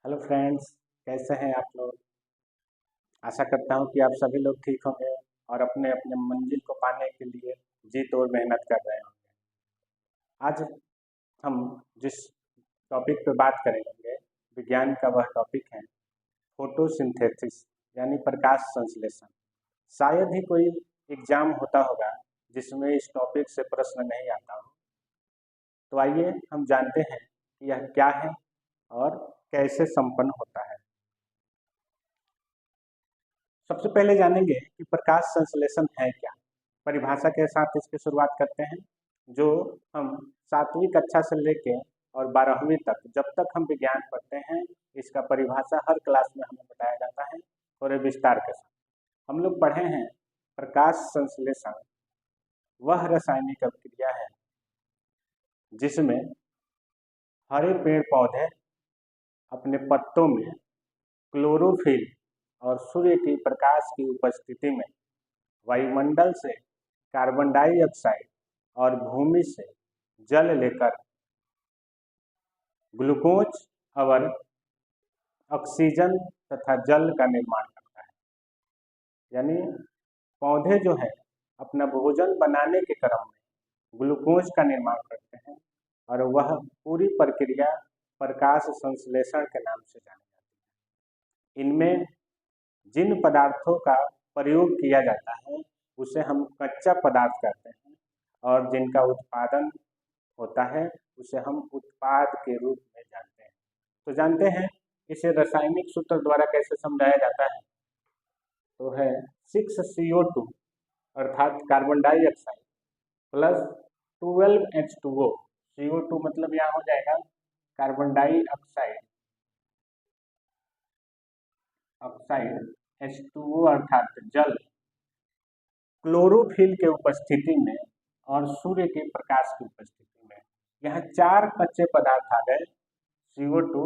Hello friends, कैसे हैं आप लोग। आशा करता हूं कि आप सभी लोग ठीक होंगे और अपने अपने मंजिल को पाने के लिए जी तोड़ मेहनत कर रहे होंगे। आज हम जिस टॉपिक पे बात करेंगे, विज्ञान का वह टॉपिक है फोटोसिंथेसिस, यानी प्रकाश संश्लेषण। शायद ही कोई एग्जाम होता होगा जिसमें इस टॉपिक से प्रश्न नहीं आता हो। तो आइए हम जानते हैं कि यह क्या है और कैसे संपन्न होता है। सबसे पहले जानेंगे कि प्रकाश संश्लेषण है क्या। परिभाषा के साथ इसकी शुरुआत करते हैं, जो हम 7वीं कक्षा से लेके और 12वीं तक, जब तक हम विज्ञान पढ़ते हैं, इसका परिभाषा हर क्लास में हमें बताया जाता है थोड़े विस्तार के साथ। हम लोग पढ़े हैं प्रकाश संश्लेषण वह रासायनिक अभिक्रिया है जिसमें हरे पेड़ पौधे अपने पत्तों में क्लोरोफिल और सूर्य की प्रकाश की उपस्थिति में वायुमंडल से कार्बन डाइऑक्साइड और भूमि से जल लेकर ग्लूकोज और ऑक्सीजन तथा जल का निर्माण करता है। यानी पौधे जो है अपना भोजन बनाने के क्रम में ग्लूकोज का निर्माण करते हैं और वह पूरी प्रक्रिया प्रकाश संश्लेषण के नाम से जानी जाती है। इनमें जिन पदार्थों का प्रयोग किया जाता है उसे हम कच्चा पदार्थ कहते हैं और जिनका उत्पादन होता है उसे हम उत्पाद के रूप में जानते हैं। तो जानते हैं इसे रासायनिक सूत्र द्वारा कैसे समझाया जाता है। तो है 6CO2 अर्थात carbon dioxide plus 12H2O। CO2 मतलब यहाँ हो जाएगा कार्बन डाइऑक्साइड H2O अर्थात जल, क्लोरोफिल के उपस्थिति में और सूर्य के प्रकाश की उपस्थिति में। यहाँ 4 कच्चे पदार्थ आ गए, CO2,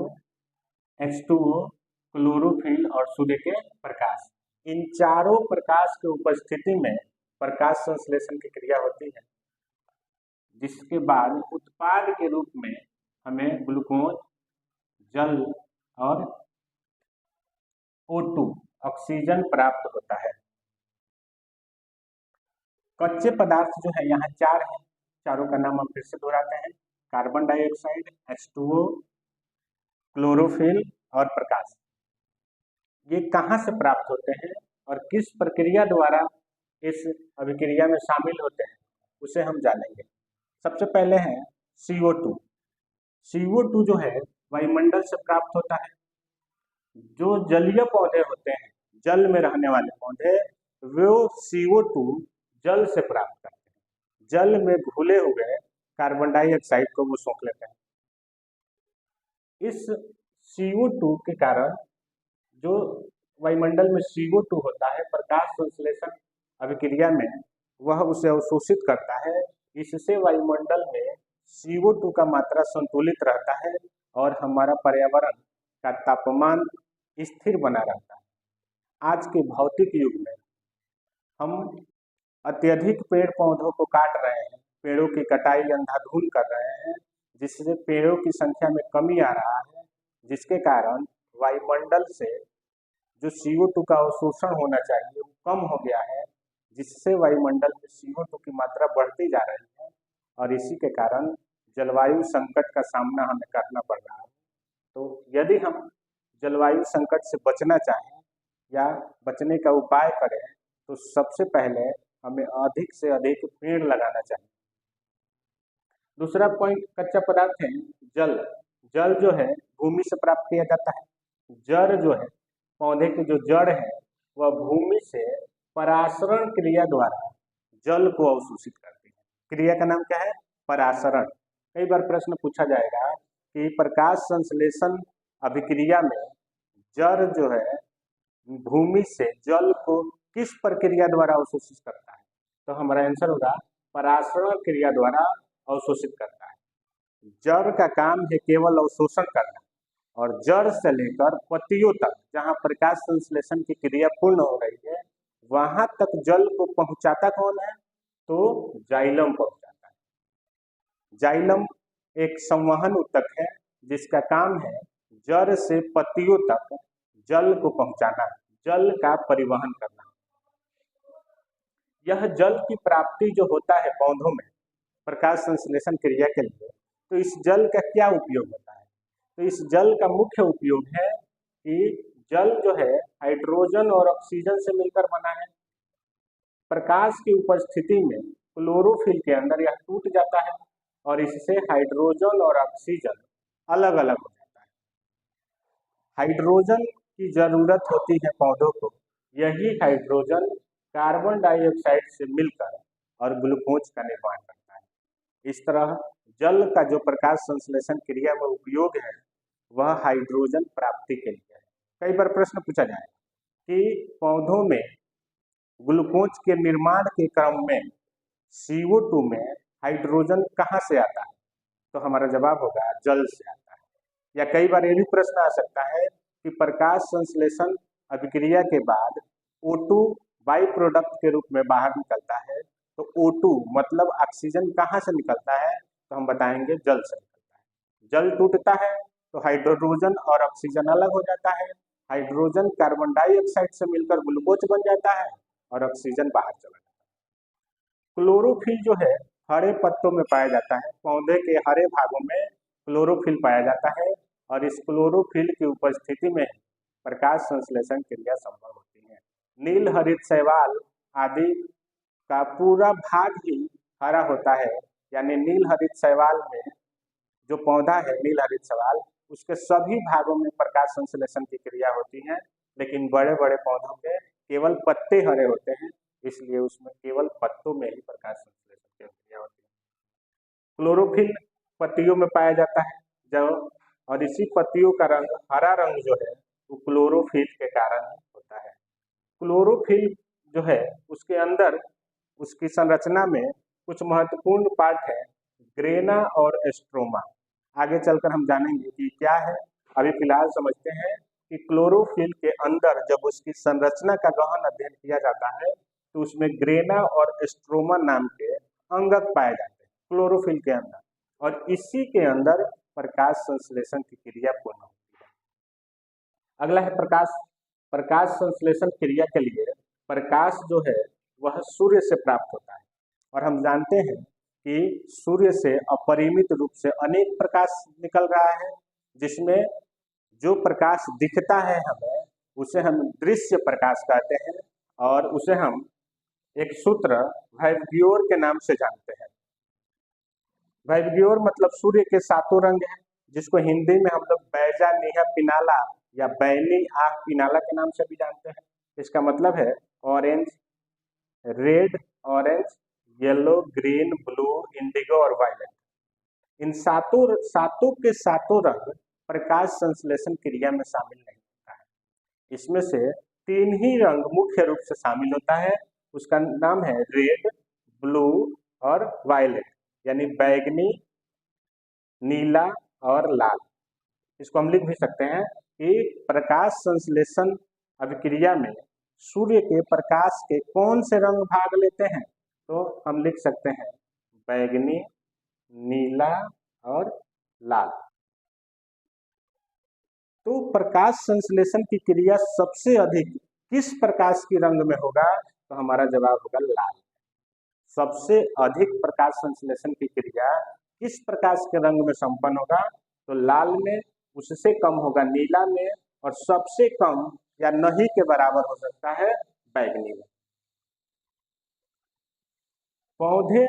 H2O, क्लोरोफिल और सूर्य के प्रकाश। इन चारों प्रकाश की उपस्थिति में प्रकाश संश्लेषण की क्रिया होती है, जिसके बाद उत्पाद के रूप में हमें ग्लूकोज, जल और O2 ऑक्सीजन प्राप्त होता है। कच्चे पदार्थ जो है यहाँ 4 हैं, चारों का नाम हम फिर से दोहराते हैं। कार्बन डाइऑक्साइड, H2O, क्लोरोफिल और प्रकाश। ये कहाँ से प्राप्त होते हैं और किस प्रक्रिया द्वारा इस अभिक्रिया में शामिल होते हैं उसे हम जानेंगे। सबसे पहले है CO2। CO2 जो है वायुमंडल से प्राप्त होता है। जो जलीय पौधे होते हैं, जल में रहने वाले पौधे, वो CO2 जल से प्राप्त करते हैं। जल में घुले हुए कार्बन डाइऑक्साइड को वो सोख लेते हैं। इस CO2 के कारण जो वायुमंडल में CO2 होता है, प्रकाश संश्लेषण अभिक्रिया में वह उसे अवशोषित करता है। इससे वायुमंडल में CO2 का मात्रा संतुलित रहता है और हमारा पर्यावरण का तापमान स्थिर बना रहता है। आज के भौतिक युग में हम अत्यधिक पेड़ पौधों को काट रहे हैं, पेड़ों की कटाई अंधाधुंध कर रहे हैं, जिससे पेड़ों की संख्या में कमी आ रहा है, जिसके कारण वायुमंडल से जो CO2 का अवशोषण होना चाहिए वो कम हो गया है, जिससे वायुमंडल में CO2 की मात्रा बढ़ती जा रही है और इसी के कारण जलवायु संकट का सामना हमें करना पड़ रहा है। तो यदि हम जलवायु संकट से बचना चाहें या बचने का उपाय करें तो सबसे पहले हमें अधिक से अधिक पेड़ लगाना चाहिए। दूसरा पॉइंट कच्चा पदार्थ है जल। जल जो है भूमि से प्राप्त किया जाता है। जड़ जो है, पौधे की जो जड़ है वह भूमि से परासरण क्रिया द्वारा जल को अवशोषित करती है। क्रिया का नाम क्या है? परासरण। कई बार प्रश्न पूछा जाएगा कि प्रकाश संश्लेषण अभिक्रिया में जड़ जो है भूमि से जल को किस प्रक्रिया द्वारा अवशोषित करता है? तो हमारा आंसर होगा परासरण क्रिया द्वारा अवशोषित करता है। जड़ का काम है केवल अवशोषण करना और जड़ से लेकर पत्तियों तक जहाँ प्रकाश संश्लेषण की क्रिया पूर्ण हो रही है वहां तक जल को पहुंचाता कौन है? तो जाइलम पहुंचाता है। जाइलम एक संवहन ऊतक है जिसका काम है जड़ से पत्तियों तक जल को पहुंचाना, जल का परिवहन करना। यह जल की प्राप्ति जो होता है पौधों में प्रकाश संश्लेषण क्रिया के लिए, तो इस जल का क्या उपयोग होता है? तो इस जल का मुख्य उपयोग है कि जल जो है हाइड्रोजन और ऑक्सीजन से मिलकर बना है। प्रकाश की उपस्थिति में क्लोरोफिल के अंदर यह टूट जाता है और इससे हाइड्रोजन और ऑक्सीजन अलग अलग हो जाता है। हाइड्रोजन की जरूरत होती है पौधों को, यही हाइड्रोजन कार्बन डाइऑक्साइड से मिलकर और ग्लूकोज का निर्माण करता है। इस तरह जल का जो प्रकाश संश्लेषण क्रिया में उपयोग है वह हाइड्रोजन प्राप्ति के लिए है। कई बार प्रश्न पूछा जाए कि पौधों में ग्लूकोज के निर्माण के क्रम में CO2 में हाइड्रोजन कहाँ से आता है? तो हमारा जवाब होगा जल से आता है। या कई बार ये भी प्रश्न आ सकता है कि प्रकाश संश्लेषण अभिक्रिया के बाद O2 बाई प्रोडक्ट के रूप में बाहर निकलता है, तो O2 मतलब ऑक्सीजन कहाँ से निकलता है? तो हम बताएंगे जल से निकलता है। जल टूटता है तो हाइड्रोजन और ऑक्सीजन अलग हो जाता है, हाइड्रोजन कार्बन डाइऑक्साइड से मिलकर ग्लूकोज बन जाता है और ऑक्सीजन बाहर चला जाता है। क्लोरोफिल जो है हरे पत्तों में पाया जाता है, पौधे के हरे भागों में क्लोरोफिल पाया जाता है और इस क्लोरोफिल की उपस्थिति में प्रकाश संश्लेषण क्रिया संभव होती है। नील हरित शैवाल आदि का पूरा भाग ही हरा होता है, यानी नील हरित शैवाल में जो पौधा है नील हरित शैवाल, उसके सभी भागों में प्रकाश संश्लेषण की क्रिया होती है, लेकिन बड़े बड़े पौधों के केवल पत्ते हरे होते हैं, इसलिए उसमें केवल पत्तों में ही प्रकाश संश्लेषण की क्रिया होती है। क्लोरोफिल पत्तियों में पाया जाता है जो, और इसी पत्तियों का रंग हरा रंग जो है वो क्लोरोफिल के कारण होता है। क्लोरोफिल जो है उसके अंदर उसकी संरचना में कुछ महत्वपूर्ण पार्ट है ग्रेना और स्ट्रोमा। आगे चलकर हम जानेंगे कि क्या है, अभी फिलहाल समझते हैं कि क्लोरोफिल के अंदर जब उसकी संरचना का गहन अध्ययन किया जाता है तो उसमें ग्रेना और स्ट्रोमा नाम के अंगक पाए जाते हैं क्लोरोफिल के अंदर, और इसी के अंदर प्रकाश संश्लेषण की क्रिया पूर्ण होती है। अगला है प्रकाश। प्रकाश संश्लेषण क्रिया के लिए प्रकाश जो है वह सूर्य से प्राप्त होता है, और हम जानते हैं कि सूर्य से अपरिमित रूप से अनेक प्रकाश निकल रहा है, जिसमें जो प्रकाश दिखता है हमें उसे हम दृश्य प्रकाश कहते हैं, और उसे हम एक सूत्र वैबग्योर के नाम से जानते हैं। वैबग्योर मतलब सूर्य के सातों रंग है, जिसको हिंदी में हम लोग बैजा नीहा पिनाला या बैनी आह पिनाला के नाम से भी जानते हैं। इसका मतलब है orange, red, orange, yellow, green, blue, Indigo और वायलेट। इन सातों के सातों रंग प्रकाश संश्लेषण क्रिया में शामिल नहीं होता है। इसमें से तीन ही रंग मुख्य रूप से शामिल होता है, उसका नाम है रेड, ब्लू और वायलेट, यानी बैगनी, नीला और लाल। इसको हम लिख भी सकते हैं कि प्रकाश संश्लेषण अभिक्रिया में सूर्य के प्रकाश के कौन से रंग भाग लेते हैं, तो हम लिख सकते हैं बैगनी, नीला और लाल। तो प्रकाश संश्लेषण की क्रिया सबसे अधिक किस प्रकाश की रंग में होगा, तो हमारा जवाब होगा लाल। सबसे अधिक प्रकाश संश्लेषण की क्रिया किस प्रकाश के रंग में संपन्न होगा, तो लाल में, उससे कम होगा नीला में, और सबसे कम या नहीं के बराबर हो सकता है बैगनी में। पौधे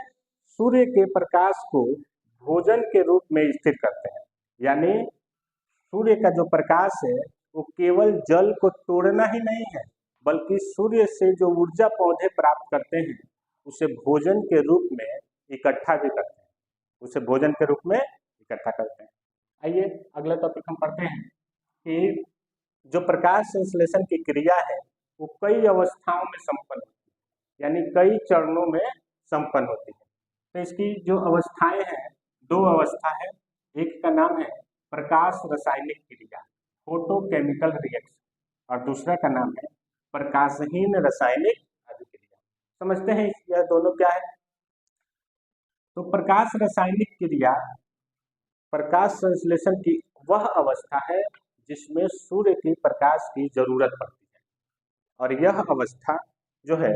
सूर्य के प्रकाश को भोजन के रूप में स्थिर करते हैं, यानी सूर्य का जो प्रकाश है वो केवल जल को तोड़ना ही नहीं है, बल्कि सूर्य से जो ऊर्जा पौधे प्राप्त करते हैं उसे भोजन के रूप में इकट्ठा भी करते हैं, उसे भोजन के रूप में इकट्ठा करते हैं। आइए अगला टॉपिक हम पढ़ते हैं कि जो प्रकाश संश्लेषण की क्रिया है वो कई अवस्थाओं में संपन्न होती है, यानी कई चरणों में संपन्न होती है। तो इसकी जो अवस्थाएं हैं, दो अवस्था है, एक का नाम है प्रकाश रासायनिक क्रिया, फोटोकेमिकल रिएक्शन, और दूसरा का नाम है प्रकाशहीन रासायनिक अभिक्रिया। समझते हैं यह दोनों क्या है। तो प्रकाश रासायनिक क्रिया प्रकाश संश्लेषण की वह अवस्था है जिसमें सूर्य की प्रकाश की जरूरत पड़ती है। और यह अवस्था जो है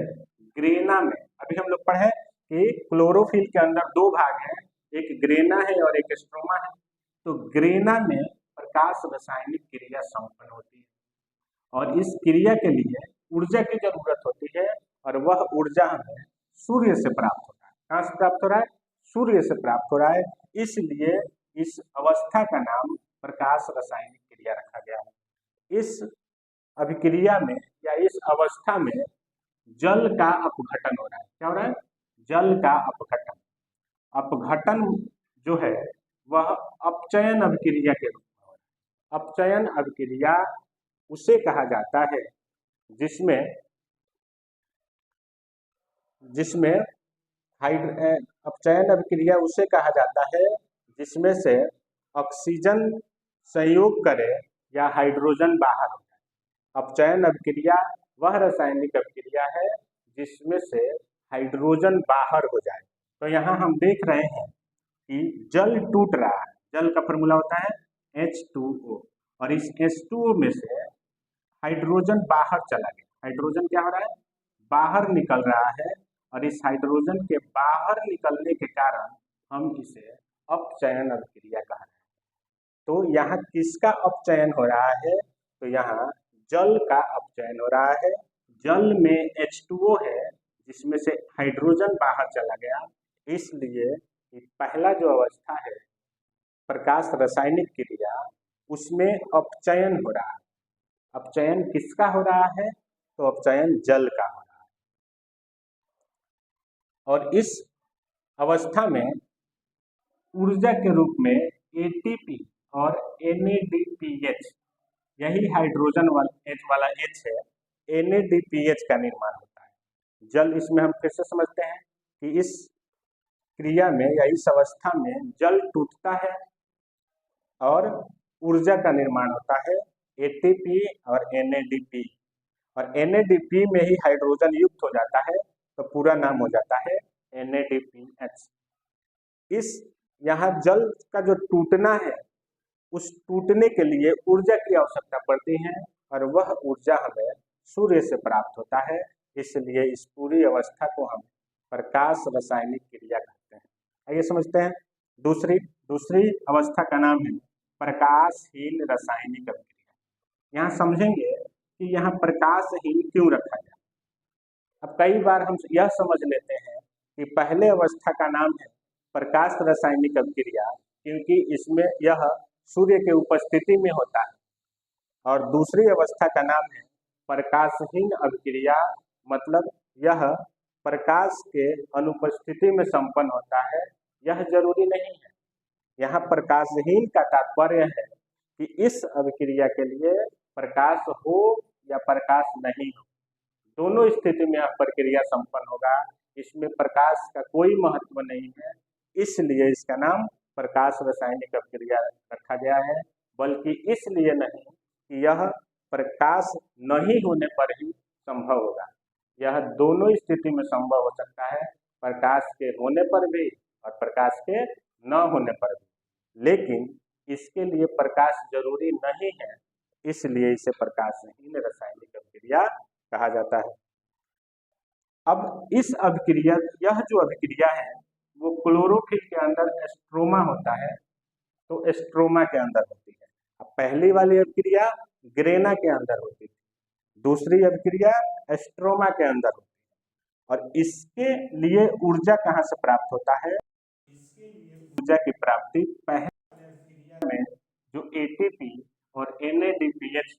ग्रेना में, अभी हम लोग पढ़े कि क्लोरोफिल के अंदर दो भाग हैं, एक ग्रेना है और एक स्ट्रोमा है। तो ग्रेना में प्रकाश रासायनिक क्रिया संपन्न होती है और इस क्रिया के लिए ऊर्जा की जरूरत होती है और वह ऊर्जा हमें सूर्य से प्राप्त होता है। कहाँ से प्राप्त हो रहा है? सूर्य से प्राप्त हो रहा है। इसलिए इस अवस्था का नाम प्रकाश रासायनिक क्रिया रखा गया है। इस अभिक्रिया में या इस अवस्था में जल का अपघटन हो रहा है। क्या हो रहा है? जल का अपघटन। अपघटन जो है वह अपचयन अभिक्रिया के रूप में हो रहा है। अपचयन अभिक्रिया उसे कहा जाता है जिसमें अपचयन अभिक्रिया उसे कहा जाता है जिसमें से ऑक्सीजन संयोग करे या हाइड्रोजन बाहर हो जाए। अपचयन अभिक्रिया वह रासायनिक अभिक्रिया है जिसमें से हाइड्रोजन बाहर हो जाए। तो यहाँ हम देख रहे हैं कि जल टूट रहा है। जल का फॉर्मूला होता है H2O और इस H2O में से हाइड्रोजन बाहर चला गया। हाइड्रोजन क्या हो रहा है? बाहर निकल रहा है और इस हाइड्रोजन के बाहर निकलने के कारण हम इसे अपचयन अभिक्रिया कह रहे हैं। तो यहाँ किसका अपचयन हो रहा है? तो यहाँ जल का अपचयन हो रहा है। जल में H2O है जिसमें से हाइड्रोजन बाहर चला गया, इसलिए पहला जो अवस्था है प्रकाश रासायनिक क्रिया उसमें अपचयन हो रहा है। अपचयन किसका हो रहा है? तो अपचयन जल का हो रहा है। और इस अवस्था में ऊर्जा के रूप में ATP और NADPH, यही हाइड्रोजन वाला H है, NADPH का निर्माण होता है। जल, इसमें हम फिर से समझते हैं कि इस क्रिया में या इस अवस्था में जल टूटता है और ऊर्जा का निर्माण होता है ATP और NADP, और NADP में ही हाइड्रोजन युक्त हो जाता है तो पूरा नाम हो जाता है NADPH। इस यहाँ जल का जो टूटना है उस टूटने के लिए ऊर्जा की आवश्यकता पड़ती है और वह ऊर्जा हमें सूर्य से प्राप्त होता है। इसलिए इस पूरी अवस्था को हम प्रकाश रासायनिक क्रिया कहते हैं। आइए समझते हैं दूसरी अवस्था का नाम है प्रकाशहीन रासायनिक अभिक्रिया। यहाँ समझेंगे कि यहाँ प्रकाशहीन क्यों रखा गया। अब कई बार हम यह समझ लेते हैं कि पहले अवस्था का नाम है प्रकाश रासायनिक अभिक्रिया क्योंकि इसमें यह सूर्य के उपस्थिति में होता है, और दूसरी अवस्था का नाम है प्रकाशहीन अभिक्रिया, मतलब यह प्रकाश के अनुपस्थिति में संपन्न होता है। यह जरूरी नहीं है। यहाँ प्रकाशहीन का तात्पर्य है कि इस अभिक्रिया के लिए प्रकाश हो या प्रकाश नहीं हो, दोनों स्थिति में यह प्रक्रिया संपन्न होगा। इसमें प्रकाश का कोई महत्व नहीं है, इसलिए इसका नाम प्रकाश रासायनिक अभिक्रिया रखा गया है। बल्कि इसलिए नहीं कि यह प्रकाश नहीं होने पर ही संभव होगा, यह दोनों स्थिति में संभव हो सकता है, प्रकाश के होने पर भी और प्रकाश के न होने पर भी। लेकिन इसके लिए प्रकाश जरूरी नहीं है, इसलिए इसे प्रकाशहीन रासायनिक अभिक्रिया कहा जाता है। अब इस अभिक्रिया, यह जो अभिक्रिया है वो क्लोरोफिल के अंदर स्ट्रोमा होता है, तो स्ट्रोमा के अंदर होती है। अब पहली वाली अभिक्रिया ग्रेना के अंदर होती थी, दूसरी अभिक्रिया स्ट्रोमा के अंदर होती है। और इसके लिए ऊर्जा कहाँ से प्राप्त होता है? इसके लिए ऊर्जा की प्राप्ति पहली अभिक्रिया में जो ATP और NADPH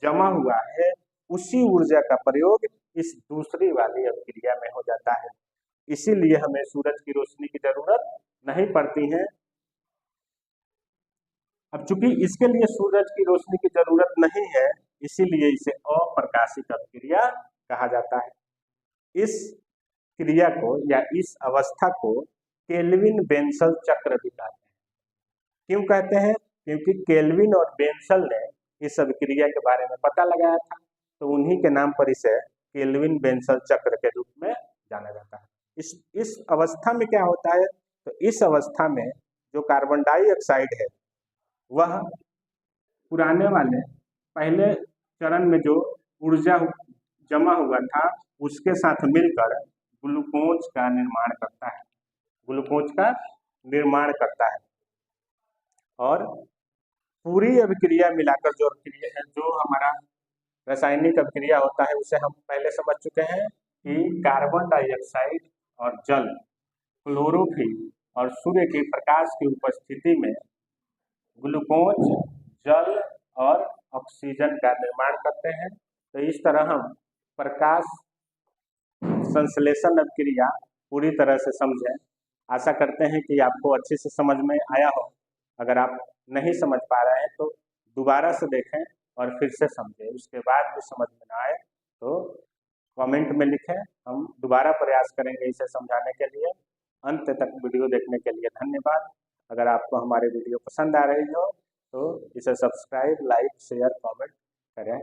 जमा हुआ है उसी ऊर्जा का प्रयोग इस दूसरी वाली अभिक्रिया में हो जाता है। इसीलिए हमें सूरज की रोशनी की जरूरत नहीं पड़ती है। अब चूंकि इसके लिए सूरज की रोशनी की जरूरत नहीं है, इसीलिए इसे अप्रकाशित अभिक्रिया कहा जाता है। इस क्रिया को या इस अवस्था को केल्विन बेंसल चक्र भी कहते हैं। क्यों कहते हैं? क्योंकि केल्विन और बेंसल ने इस अभिक्रिया के बारे में पता लगाया था, तो उन्हीं के नाम पर इसे केल्विन बेंसल चक्र के रूप में जाना जाता है। इस अवस्था में क्या होता है? तो इस अवस्था में जो कार्बन डाइऑक्साइड है वह पुराने वाले पहले चरण में जो ऊर्जा जमा हुआ था उसके साथ मिलकर ग्लूकोज का निर्माण करता है, ग्लूकोज का निर्माण करता है। और पूरी अभिक्रिया मिलाकर जो अभिक्रिया है, जो हमारा रासायनिक अभिक्रिया होता है, उसे हम पहले समझ चुके हैं कि कार्बन डाइऑक्साइड और जल, क्लोरोफिल और सूर्य के प्रकाश की उपस्थिति में ग्लूकोज, जल और ऑक्सीजन का निर्माण करते हैं। तो इस तरह हम प्रकाश संश्लेषण अभिक्रिया पूरी तरह से समझें। आशा करते हैं कि आपको अच्छे से समझ में आया हो। अगर आप नहीं समझ पा रहे हैं तो दोबारा से देखें और फिर से समझें। उसके बाद भी समझ में ना आए तो कमेंट में लिखें, हम दोबारा प्रयास करेंगे इसे समझाने के लिए। अंत तक वीडियो देखने के लिए धन्यवाद। अगर आपको हमारे वीडियो पसंद आ रही हो तो इसे सब्सक्राइब, लाइक, शेयर, कमेंट करें।